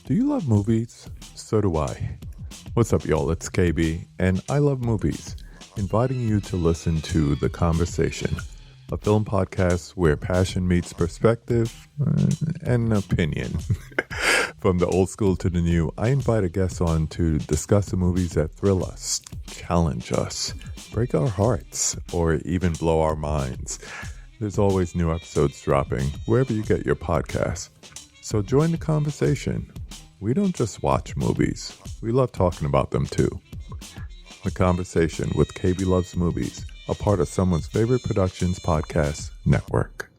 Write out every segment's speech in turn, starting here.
Do you love movies? So do I. What's up, y'all? It's KB, and I love movies, inviting you to listen to The Conversation, a film podcast where passion meets perspective and opinion. From the old school to the new, I invite a guest on to discuss the movies that thrill us, challenge us, break our hearts, or even blow our minds. There's always new episodes dropping wherever you get your podcasts. So join the conversation. We don't just watch movies. We love talking about them too. The Conversation with KB Loves Movies, a part of Someone's Favorite Productions podcast network.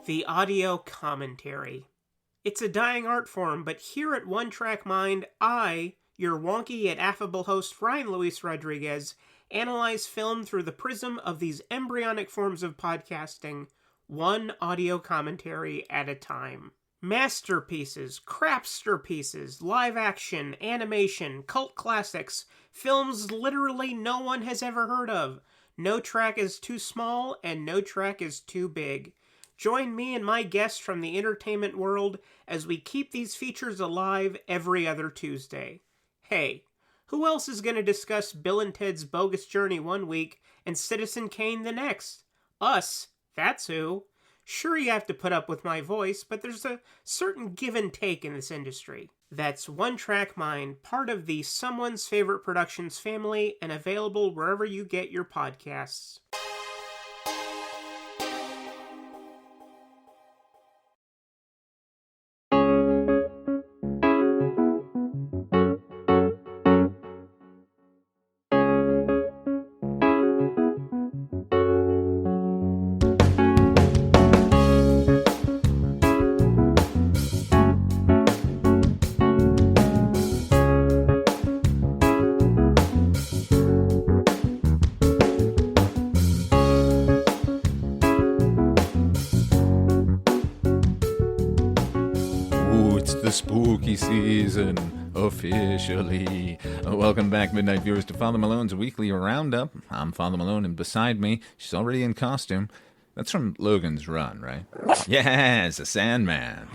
The audio commentary. It's a dying art form, but here at One Track Mind, I, your wonky yet affable host Ryan Luis Rodriguez, analyze film through the prism of these embryonic forms of podcasting, one audio commentary at a time. Masterpieces, craftsmanship, live action, animation, cult classics, films literally no one has ever heard of. No track is too small and no track is too big. Join me and my guests from the entertainment world as we keep these features alive every other Tuesday. Hey, who else is going to discuss Bill and Ted's Bogus Journey one week and Citizen Kane the next? Us, that's who. Sure, you have to put up with my voice, but there's a certain give and take in this industry. That's One Track Mind, part of the Someone's Favorite Productions family and available wherever you get your podcasts. Spooky season, officially. Welcome back, Midnight viewers, to Father Malone's weekly Roundup. I'm Father Malone, and beside me, she's already in costume. That's from Logan's Run, right? Yes, a Sandman.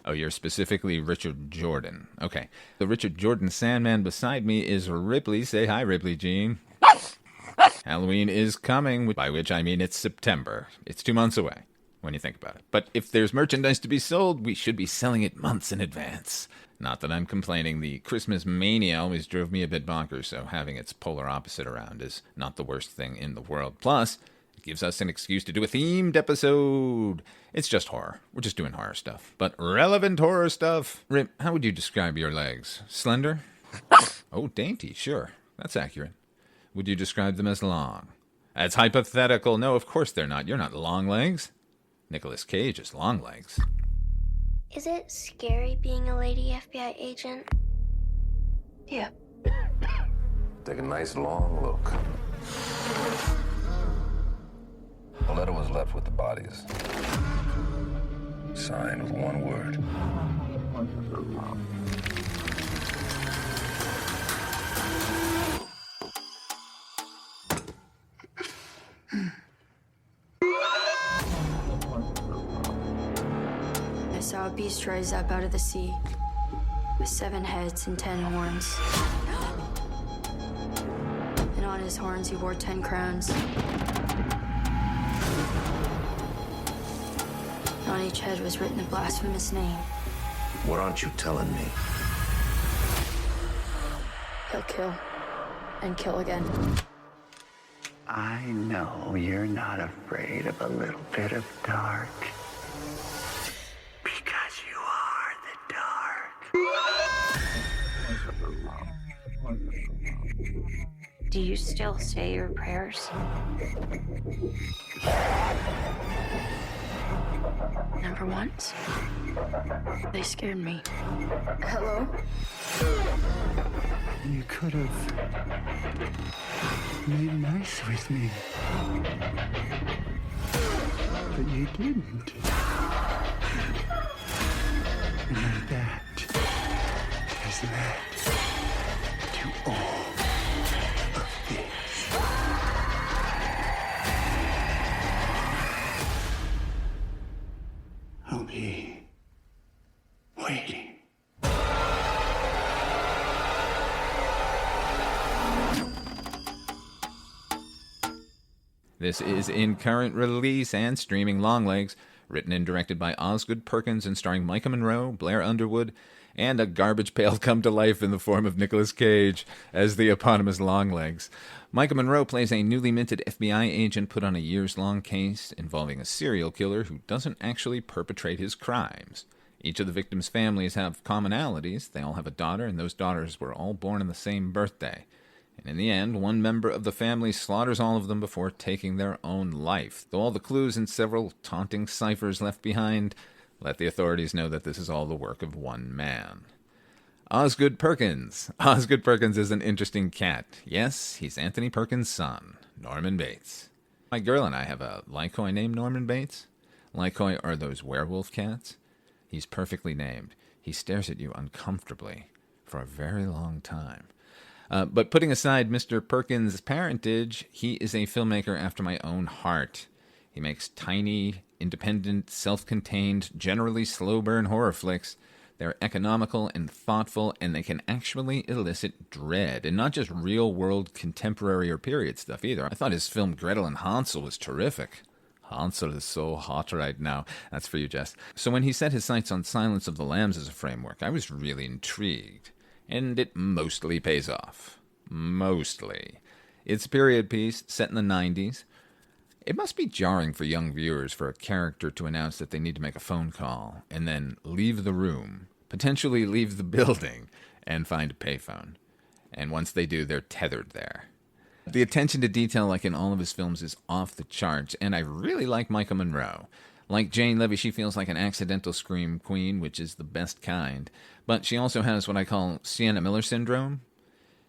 Oh, you're specifically Richard Jordan. Okay. The Richard Jordan Sandman beside me is Ripley. Say hi, Ripley Jean. Halloween is coming, by which I mean it's September. It's 2 months away, when you think about it. But if there's merchandise to be sold, we should be selling it months in advance. Not that I'm complaining, the Christmas mania always drove me a bit bonkers, so having its polar opposite around is not the worst thing in the world. Plus, it gives us an excuse to do a themed episode. It's just horror. We're just doing horror stuff. But relevant horror stuff. Rip, how would you describe your legs? Slender? Oh, dainty, sure. That's accurate. Would you describe them as long? That's hypothetical. No, of course they're not. You're not Longlegs. Nicolas Cage is Longlegs. Is it scary being a lady FBI agent? Yeah. Take a nice long look. A letter was left with the bodies. Signed with one word. I saw a beast rise up out of the sea with 7 heads and 10 horns. And on his horns he wore 10 crowns. And on each head was written a blasphemous name. What aren't you telling me? He'll kill and kill again. I know you're not afraid of a little bit of dark. Because you are the dark. Do you still say your prayers? Never once. They scared me. Hello? You could have made nice with me. But you didn't. And that has led to all of this. be waiting. This is in current release and streaming Longlegs, written and directed by Osgood Perkins and starring Micah Monroe, Blair Underwood, and a garbage pail come to life in the form of Nicolas Cage as the eponymous Longlegs. Micah Monroe plays a newly minted FBI agent put on a years-long case involving a serial killer who doesn't actually perpetrate his crimes. Each of the victims' families have commonalities. They all have a daughter, and those daughters were all born on the same birthday. And in the end, one member of the family slaughters all of them before taking their own life. Though all the clues and several taunting ciphers left behind let the authorities know that this is all the work of one man. Osgood Perkins. Osgood Perkins is an interesting cat. Yes, he's Anthony Perkins' son, Norman Bates. My girl and I have a Lycoy named Norman Bates. Lycoy are those werewolf cats. He's perfectly named. He stares at you uncomfortably for a very long time. But putting aside Mr. Perkins' parentage, he is a filmmaker after my own heart. He makes tiny, independent, self-contained, generally slow-burn horror flicks. They're economical and thoughtful, and they can actually elicit dread, and not just real-world contemporary or period stuff either. I thought his film Gretel and Hansel was terrific. Hansel is so hot right now. That's for you, Jess. So when he set his sights on Silence of the Lambs as a framework, I was really intrigued. And it mostly pays off. Mostly. It's a period piece set in the 90s. It must be jarring for young viewers for a character to announce that they need to make a phone call and then leave the room, potentially leave the building, and find a payphone. And once they do, they're tethered there. The attention to detail, like in all of his films, is off the charts, and I really like Micah Monroe. Like Jane Levy, she feels like an accidental scream queen, which is the best kind. But she also has what I call Sienna Miller syndrome.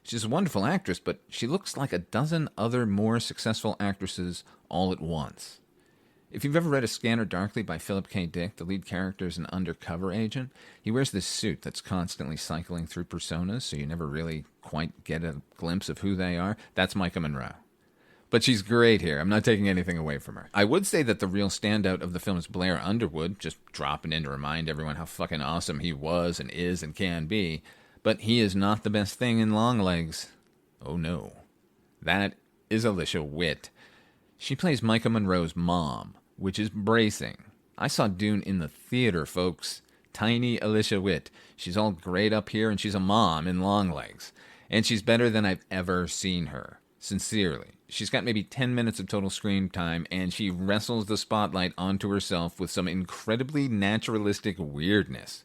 She's a wonderful actress, but she looks like a dozen other more successful actresses all at once. If you've ever read A Scanner Darkly by Philip K. Dick, the lead character is an undercover agent. He wears this suit that's constantly cycling through personas, so you never really quite get a glimpse of who they are. That's Micah Monroe. But she's great here. I'm not taking anything away from her. I would say that the real standout of the film is Blair Underwood, just dropping in to remind everyone how fucking awesome he was and is and can be. But he is not the best thing in Longlegs. Oh no. That is Alicia Witt. She plays Micah Monroe's mom, which is bracing. I saw Dune in the theater, folks. Tiny Alicia Witt. She's all great up here, and she's a mom in Longlegs. And she's better than I've ever seen her. Sincerely. She's got maybe 10 minutes of total screen time, and she wrestles the spotlight onto herself with some incredibly naturalistic weirdness.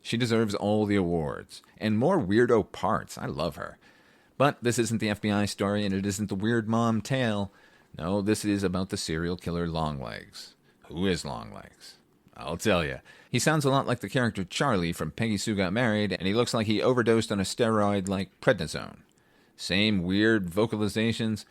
She deserves all the awards, and more weirdo parts. I love her. But this isn't the FBI story, and it isn't the weird mom tale. No, this is about the serial killer Longlegs. Who is Longlegs? I'll tell you. He sounds a lot like the character Charlie from Peggy Sue Got Married, and he looks like he overdosed on a steroid like prednisone. Same weird vocalizations,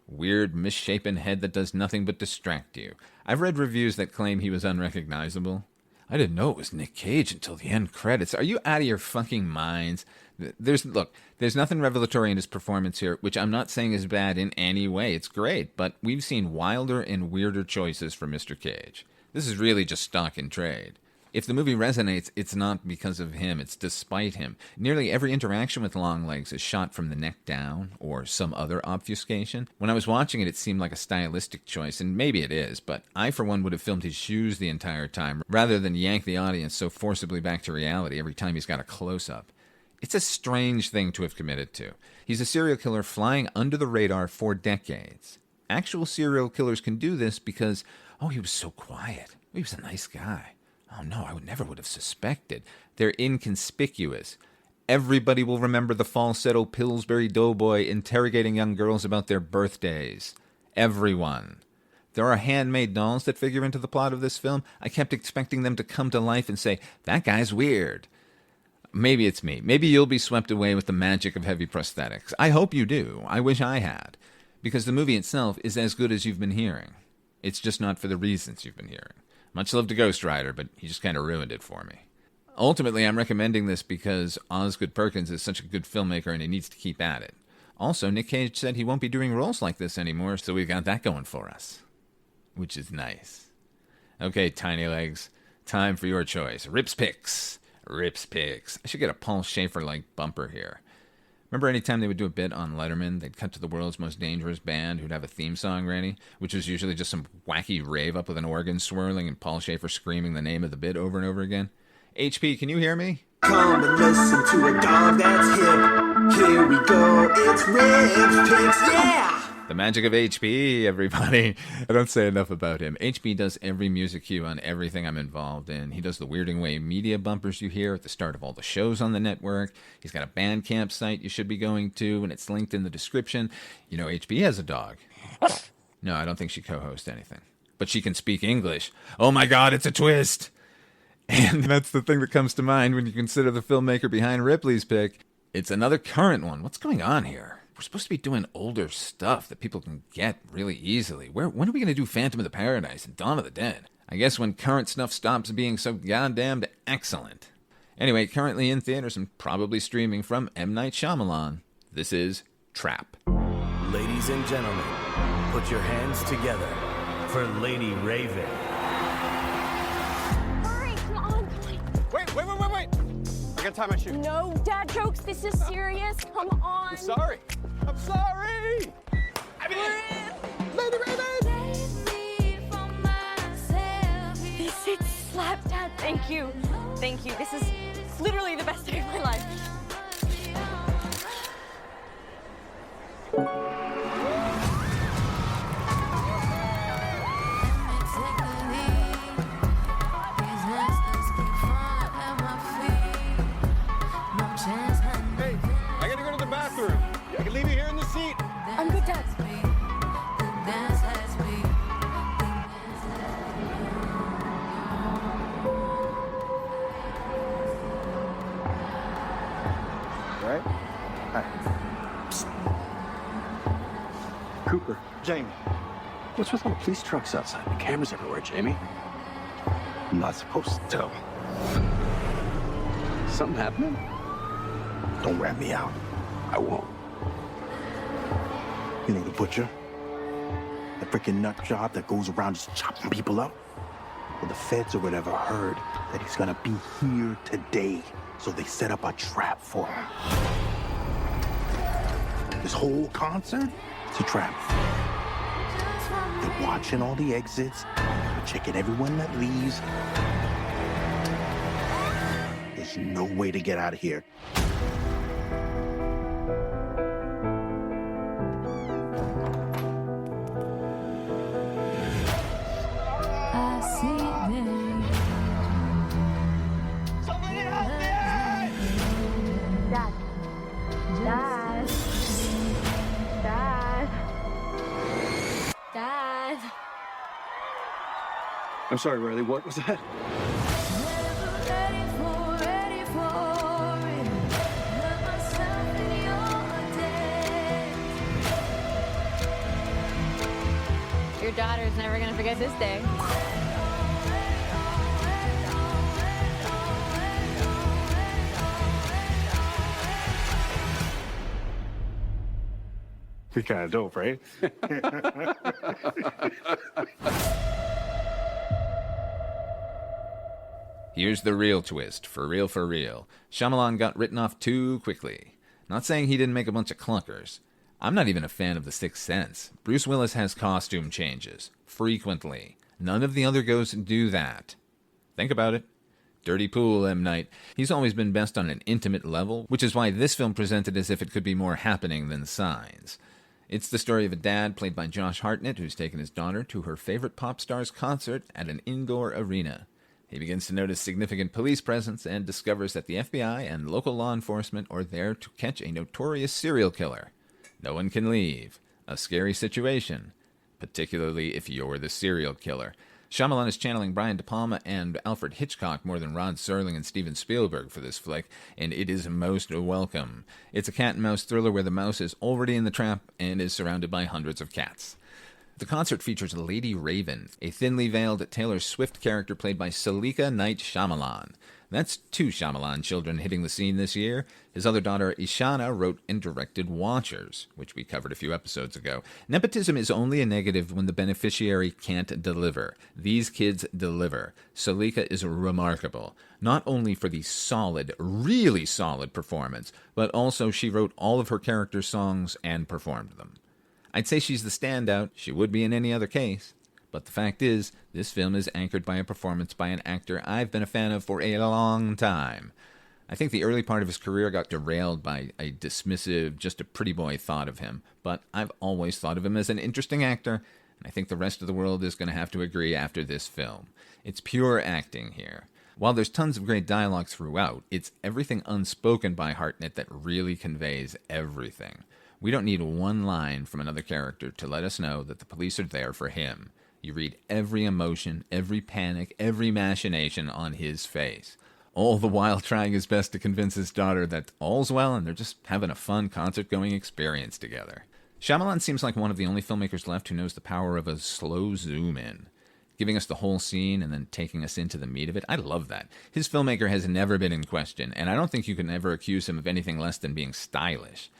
weird misshapen head that does nothing but distract you. I've read reviews that claim he was unrecognizable. I didn't know it was Nick Cage until the end credits. Are you out of your fucking minds? There's nothing revelatory in his performance here, which I'm not saying is bad in any way. It's great, but we've seen wilder and weirder choices for Mr. Cage. This is really just stock in trade. If the movie resonates, it's not because of him, it's despite him. Nearly every interaction with Longlegs is shot from the neck down, or some other obfuscation. When I was watching it, it seemed like a stylistic choice, and maybe it is, but I for one would have filmed his shoes the entire time, rather than yank the audience so forcibly back to reality every time he's got a close-up. It's a strange thing to have committed to. He's a serial killer flying under the radar for decades. Actual serial killers can do this because, he was so quiet. He was a nice guy. Oh no, I would never have suspected. They're inconspicuous. Everybody will remember the falsetto Pillsbury Doughboy interrogating young girls about their birthdays. Everyone. There are handmade dolls that figure into the plot of this film. I kept expecting them to come to life and say, that guy's weird. Maybe it's me. Maybe you'll be swept away with the magic of heavy prosthetics. I hope you do. I wish I had. Because the movie itself is as good as you've been hearing. It's just not for the reasons you've been hearing. Much love to Ghost Rider, but he just kind of ruined it for me. Ultimately, I'm recommending this because Osgood Perkins is such a good filmmaker and he needs to keep at it. Also, Nick Cage said he won't be doing roles like this anymore, so we've got that going for us. Which is nice. Okay, Tiny Legs, Time for your choice. Rips Picks. I should get a Paul Schaefer-like bumper here. Remember any time they would do a bit on Letterman, they'd cut to the world's most dangerous band who'd have a theme song ready, which was usually just some wacky rave up with an organ swirling and Paul Schaefer screaming the name of the bit over and over again? HP, can you hear me? Come and listen to a dog that's hip. Here we go, it's Rips Picks, yeah! The magic of HP, everybody. I don't say enough about him. HP does every music cue on everything I'm involved in. He does the Weirding Way media bumpers you hear at the start of all the shows on the network. He's got a Bandcamp site you should be going to, and it's linked in the description. You know, HP has a dog. No, I don't think she co-hosts anything. But she can speak English. Oh my God, it's a twist! And that's the thing that comes to mind when you consider the filmmaker behind Ripley's pick. It's another current one. What's going on here? We're supposed to be doing older stuff that people can get really easily. When are we going to do Phantom of the Paradise and Dawn of the Dead? I guess when current stuff stops being so goddamn excellent. Anyway, currently in theaters and probably streaming from M. Night Shyamalan, this is Trap. Ladies and gentlemen, put your hands together for Lady Raven. Hurry, come on. Wait. I gotta tie my shoe. No, dad jokes. This is serious. Come on. I'm sorry. Lady Raven! This is slap, Dad. Thank you. This is literally the best day of my life. Hey, I gotta go to the bathroom. I can leave you here in the seat. I'm good, Dad. Right? Hi. Psst. Cooper. Jamie. What's with all the police trucks outside? The cameras everywhere, Jamie. I'm not supposed to tell. Something happening? Don't rat me out. I won't. You know the butcher? The freaking nut job that goes around just chopping people up? Well, the feds or whatever heard that he's gonna be here today, so they set up a trap for him. This whole concert, it's a trap. They're watching all the exits, they're checking everyone that leaves. There's no way to get out of here. Dad. I'm sorry, Riley, what was that? Your daughter's never gonna forget this day. You're kind of dope, right? Here's the real twist, for real. Shyamalan got written off too quickly. Not saying he didn't make a bunch of clunkers. I'm not even a fan of The Sixth Sense. Bruce Willis has costume changes. Frequently. None of the other ghosts do that. Think about it. Dirty Pool, M. Night. He's always been best on an intimate level, which is why this film presented as if it could be more happening than Signs. It's the story of a dad, played by Josh Hartnett, who's taken his daughter to her favorite pop star's concert at an indoor arena. He begins to notice significant police presence and discovers that the FBI and local law enforcement are there to catch a notorious serial killer. No one can leave. A scary situation, particularly if you're the serial killer. Shyamalan is channeling Brian De Palma and Alfred Hitchcock more than Rod Serling and Steven Spielberg for this flick, and it is most welcome. It's a cat-and-mouse thriller where the mouse is already in the trap and is surrounded by hundreds of cats. The concert features Lady Raven, a thinly veiled Taylor Swift character played by Salika Knight Shyamalan. That's 2 Shyamalan children hitting the scene this year. His other daughter, Ishana, wrote and directed Watchers, which we covered a few episodes ago. Nepotism is only a negative when the beneficiary can't deliver. These kids deliver. Salika is remarkable, not only for the solid, really solid performance, but also she wrote all of her characters' songs and performed them. I'd say she's the standout. She would be in any other case. But the fact is, this film is anchored by a performance by an actor I've been a fan of for a long time. I think the early part of his career got derailed by a dismissive, just a pretty boy thought of him, but I've always thought of him as an interesting actor, and I think the rest of the world is going to have to agree after this film. It's pure acting here. While there's tons of great dialogue throughout, it's everything unspoken by Hartnett that really conveys everything. We don't need one line from another character to let us know that the police are there for him. You read every emotion, every panic, every machination on his face. All the while trying his best to convince his daughter that all's well and they're just having a fun concert-going experience together. Shyamalan seems like one of the only filmmakers left who knows the power of a slow zoom-in. Giving us the whole scene and then taking us into the meat of it. I love that. His filmmaker has never been in question, and I don't think you can ever accuse him of anything less than being stylish.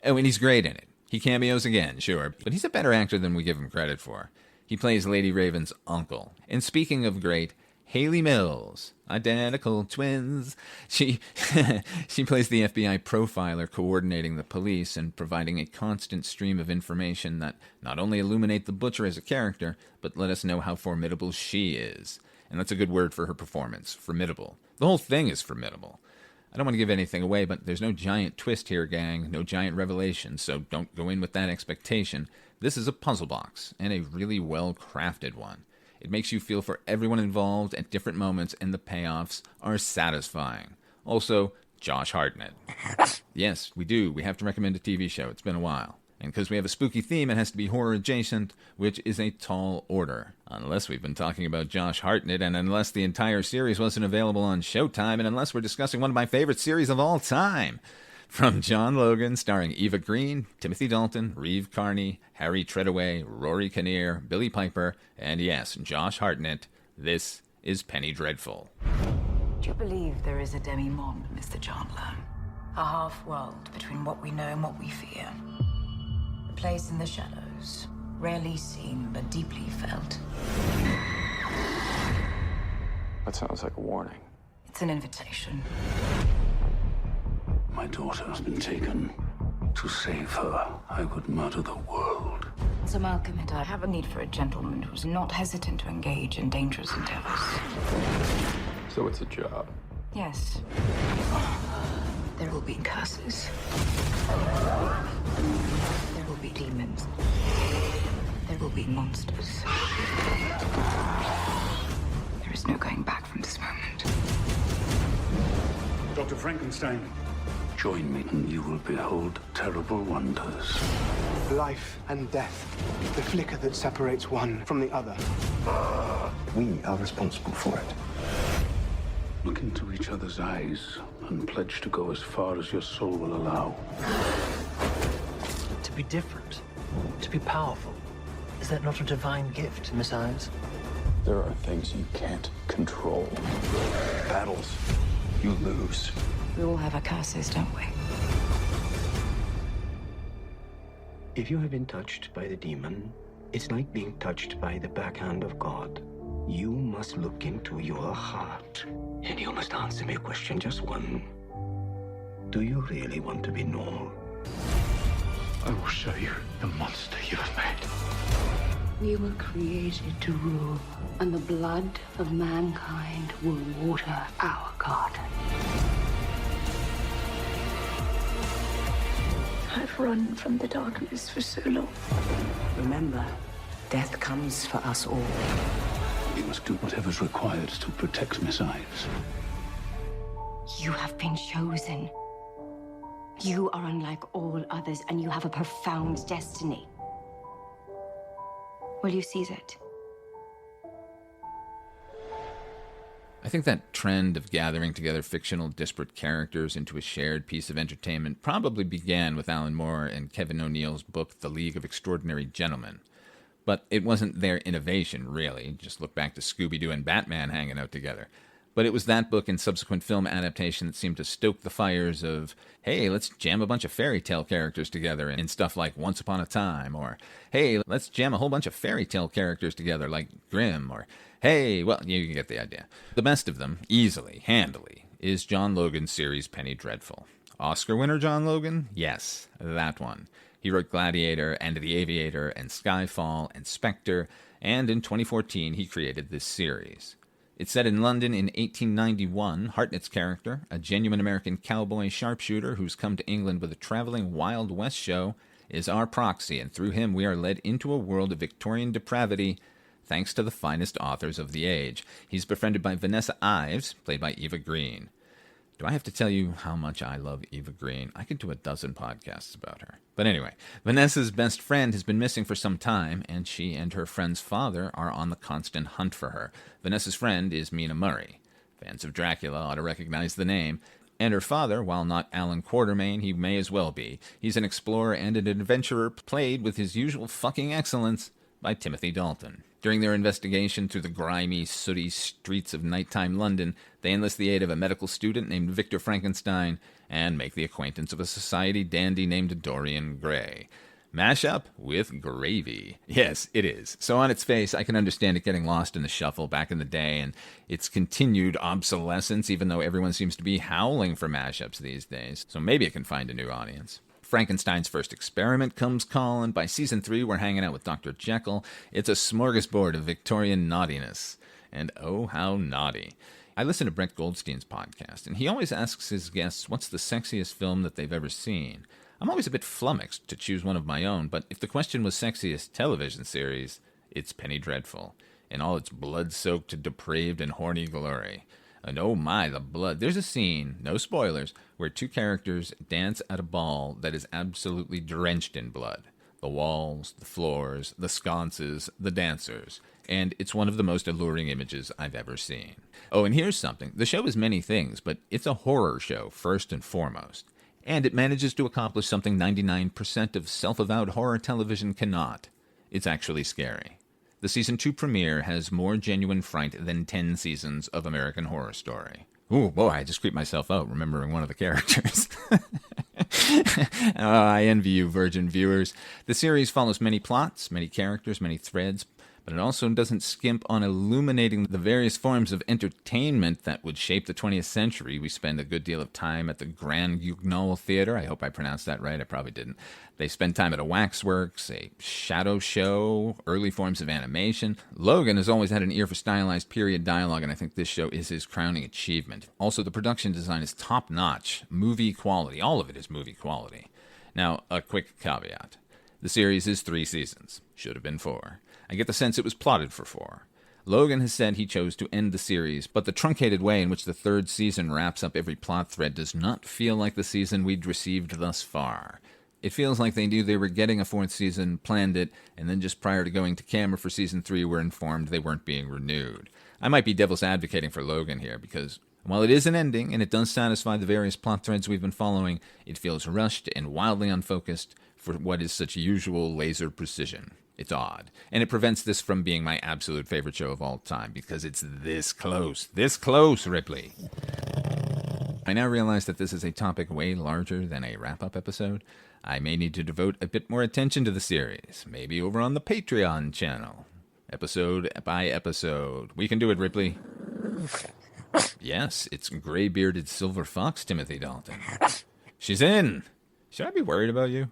Oh, and he's great in it. He cameos again, sure, but he's a better actor than we give him credit for. He plays Lady Raven's uncle. And speaking of great, Haley Mills, identical twins. She plays the FBI profiler coordinating the police and providing a constant stream of information that not only illuminate the butcher as a character, but let us know how formidable she is. And that's a good word for her performance, formidable. The whole thing is formidable. I don't want to give anything away, but there's no giant twist here, gang, no giant revelation, so don't go in with that expectation. This is a puzzle box, and a really well-crafted one. It makes you feel for everyone involved at different moments, and the payoffs are satisfying. Also, Josh Hartnett. Yes, we do. We have to recommend a TV show. It's been a while. And because we have a spooky theme, it has to be horror-adjacent, which is a tall order. Unless we've been talking about Josh Hartnett, and unless the entire series wasn't available on Showtime, and unless we're discussing one of my favorite series of all time. From John Logan, starring Eva Green, Timothy Dalton, Reeve Carney, Harry Treadaway, Rory Kinnear, Billy Piper, and yes, Josh Hartnett, this is Penny Dreadful. Do you believe there is a demi-monde, Mr. Chandler? A half-world between what we know and what we fear. A place in the shadows, rarely seen but deeply felt. That sounds like a warning. It's an invitation. My daughter has been taken. To save her, I would murder the world. Sir Malcolm and I have a need for a gentleman who's not hesitant to engage in dangerous endeavors. So it's a job. Yes. There will be curses. There will be demons. There will be monsters. There is no going back from this moment. Dr. Frankenstein. Join me and you will behold terrible wonders. Life and death. The flicker that separates one from the other. We are responsible for it. Look into each other's eyes and pledge to go as far as your soul will allow. To be different, to be powerful, is that not a divine gift, Miss Ives? There are things you can't control. Battles, you lose. We all have our curses, don't we? If you have been touched by the demon, it's like being touched by the backhand of God. You must look into your heart, and you must answer me a question, just one. Do you really want to be normal? I will show you the monster you have made. We were created to rule, and the blood of mankind will water our garden. I've run from the darkness for so long. Remember, death comes for us all. You must do whatever's required to protect Miss Ives. You have been chosen. You are unlike all others, and you have a profound destiny. Will you seize it? I think that trend of gathering together fictional disparate characters into a shared piece of entertainment probably began with Alan Moore and Kevin O'Neill's book, The League of Extraordinary Gentlemen. But it wasn't their innovation, really. Just look back to Scooby-Doo and Batman hanging out together. But it was that book and subsequent film adaptation that seemed to stoke the fires of, hey, let's jam a bunch of fairy tale characters together in stuff like Once Upon a Time, or hey, let's jam a whole bunch of fairy tale characters together like Grimm, or hey, well, you get the idea. The best of them, easily, handily, is John Logan's series Penny Dreadful. Oscar winner John Logan? Yes, that one. He wrote Gladiator and The Aviator and Skyfall and Spectre, and in 2014 he created this series. It's set in London in 1891. Hartnett's character, a genuine American cowboy sharpshooter who's come to England with a traveling Wild West show, is our proxy, and through him we are led into a world of Victorian depravity thanks to the finest authors of the age. He's befriended by Vanessa Ives, played by Eva Green. Do I have to tell you how much I love Eva Green? I could do a dozen podcasts about her. But anyway, Vanessa's best friend has been missing for some time, and she and her friend's father are on the constant hunt for her. Vanessa's friend is Mina Murray. Fans of Dracula ought to recognize the name. And her father, while not Alan Quatermain, he may as well be. He's an explorer and an adventurer played with his usual fucking excellence by Timothy Dalton. During their investigation through the grimy, sooty streets of nighttime London, they enlist the aid of a medical student named Victor Frankenstein and make the acquaintance of a society dandy named Dorian Gray. Mash up with gravy. Yes, it is. So on its face, I can understand it getting lost in the shuffle back in the day and its continued obsolescence, even though everyone seems to be howling for mashups these days. So maybe it can find a new audience. Frankenstein's first experiment comes calling. By season 3, we're hanging out with Dr. Jekyll. It's a smorgasbord of Victorian naughtiness. And oh, how naughty. I listen to Brett Goldstein's podcast, and he always asks his guests what's the sexiest film that they've ever seen. I'm always a bit flummoxed to choose one of my own, but if the question was sexiest television series, it's Penny Dreadful, in all its blood-soaked, depraved, and horny glory. And oh my, the blood. There's a scene, no spoilers, where two characters dance at a ball that is absolutely drenched in blood. The walls, the floors, the sconces, the dancers. And it's one of the most alluring images I've ever seen. Oh, and here's something. The show is many things, but it's a horror show first and foremost. And it manages to accomplish something 99% of self-avowed horror television cannot. It's actually scary. The Season 2 premiere has more genuine fright than 10 seasons of American Horror Story. Ooh, boy, I just creeped myself out remembering one of the characters. I envy you, virgin viewers. The series follows many plots, many characters, many threads, but it also doesn't skimp on illuminating the various forms of entertainment that would shape the 20th century. We spend a good deal of time at the Grand Guignol Theater. I hope I pronounced that right. I probably didn't. They spend time at a waxworks, a shadow show, early forms of animation. Logan has always had an ear for stylized period dialogue, and I think this show is his crowning achievement. Also, the production design is top-notch, movie quality. All of it is movie quality. Now, a quick caveat. The series is 3 seasons. Should have been 4. I get the sense it was plotted for 4. Logan has said he chose to end the series, but the truncated way in which the 3rd season wraps up every plot thread does not feel like the season we'd received thus far. It feels like they knew they were getting a 4th season, planned it, and then just prior to going to camera for season 3 were informed they weren't being renewed. I might be devil's advocating for Logan here, because while it is an ending, and it does satisfy the various plot threads we've been following, it feels rushed and wildly unfocused for what is such usual laser precision. It's odd, and it prevents this from being my absolute favorite show of all time, because it's this close, Ripley. I now realize that this is a topic way larger than a wrap-up episode. I may need to devote a bit more attention to the series, maybe over on the Patreon channel. Episode by episode. We can do it, Ripley. Yes, it's gray-bearded silver fox Timothy Dalton. She's in! Should I be worried about you?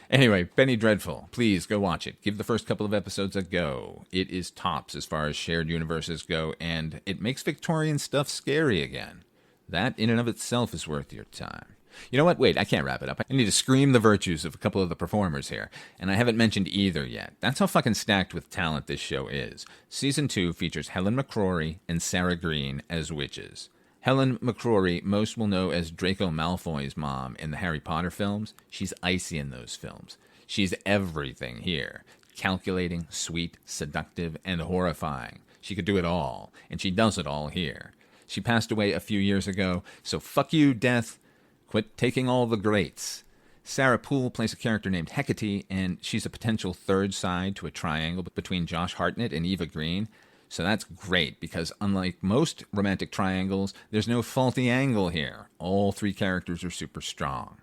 Anyway, Penny Dreadful. Please go watch it. Give the first couple of episodes a go. It is tops as far as shared universes go, and it makes Victorian stuff scary again. That in and of itself is worth your time. You know what? Wait, I can't wrap it up. I need to scream the virtues of a couple of the performers here, and I haven't mentioned either yet. That's how fucking stacked with talent this show is. Season 2 features Helen McCrory and Sarah Green as witches. Helen McCrory, most will know as Draco Malfoy's mom in the Harry Potter films. She's icy in those films. She's everything here. Calculating, sweet, seductive, and horrifying. She could do it all, and she does it all here. She passed away a few years ago, so fuck you, death. Quit taking all the greats. Sarah Poole plays a character named Hecate, and she's a potential third side to a triangle between Josh Hartnett and Eva Green. So that's great because unlike most romantic triangles, there's no faulty angle here. All three characters are super strong.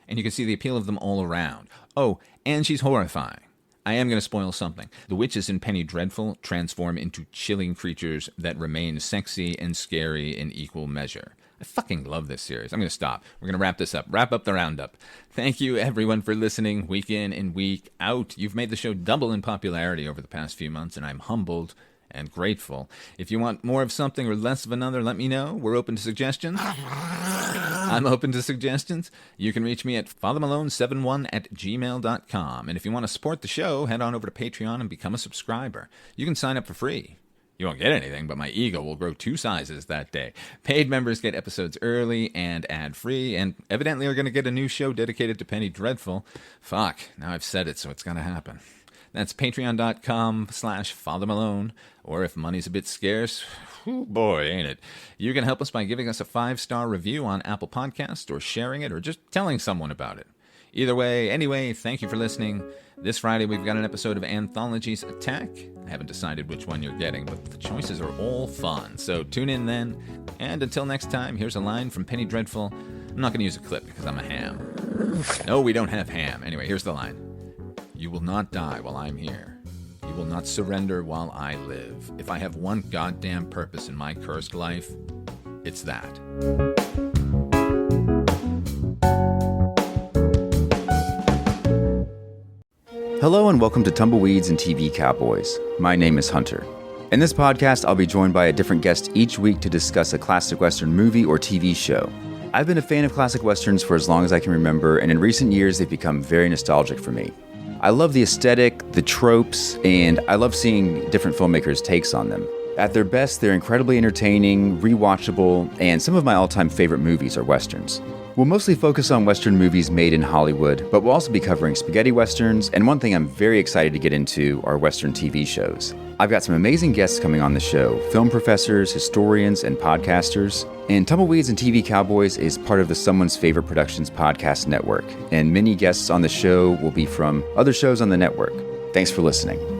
And you can see the appeal of them all around. Oh, and she's horrifying. I am going to spoil something. The witches in Penny Dreadful transform into chilling creatures that remain sexy and scary in equal measure. I fucking love this series. I'm going to stop. We're going to wrap this up. Wrap up the Roundup. Thank you, everyone, for listening week in and week out. You've made the show double in popularity over the past few months, and I'm humbled and grateful. If you want more of something or less of another, let me know. We're open to suggestions. I'm open to suggestions. You can reach me at fathermalone71@gmail.com. And if you want to support the show, head on over to Patreon and become a subscriber. You can sign up for free. You won't get anything, but my ego will grow 2 sizes that day. Paid members get episodes early and ad-free, and evidently are going to get a new show dedicated to Penny Dreadful. Fuck, now I've said it, so it's going to happen. That's patreon.com/fathermalone, or if money's a bit scarce, whew, boy, ain't it. You can help us by giving us a 5-star review on Apple Podcasts, or sharing it, or just telling someone about it. Either way, anyway, thank you for listening. This Friday, we've got an episode of Anthology's Attack. I haven't decided which one you're getting, but the choices are all fun. So tune in then. And until next time, here's a line from Penny Dreadful. I'm not going to use a clip because I'm a ham. No, we don't have ham. Anyway, here's the line. You will not die while I'm here. You will not surrender while I live. If I have one goddamn purpose in my cursed life, it's that. Hello and welcome to Tumbleweeds and TV Cowboys. My name is Hunter. In this podcast, I'll be joined by a different guest each week to discuss a classic Western movie or TV show. I've been a fan of classic Westerns for as long as I can remember, and in recent years, they've become very nostalgic for me. I love the aesthetic, the tropes, and I love seeing different filmmakers' takes on them. At their best, they're incredibly entertaining, rewatchable, and some of my all-time favorite movies are Westerns. We'll mostly focus on Western movies made in Hollywood, but we'll also be covering spaghetti Westerns, and one thing I'm very excited to get into are Western TV shows. I've got some amazing guests coming on the show, film professors, historians, and podcasters. And Tumbleweeds and TV Cowboys is part of the Someone's Favorite Productions podcast network, and many guests on the show will be from other shows on the network. Thanks for listening.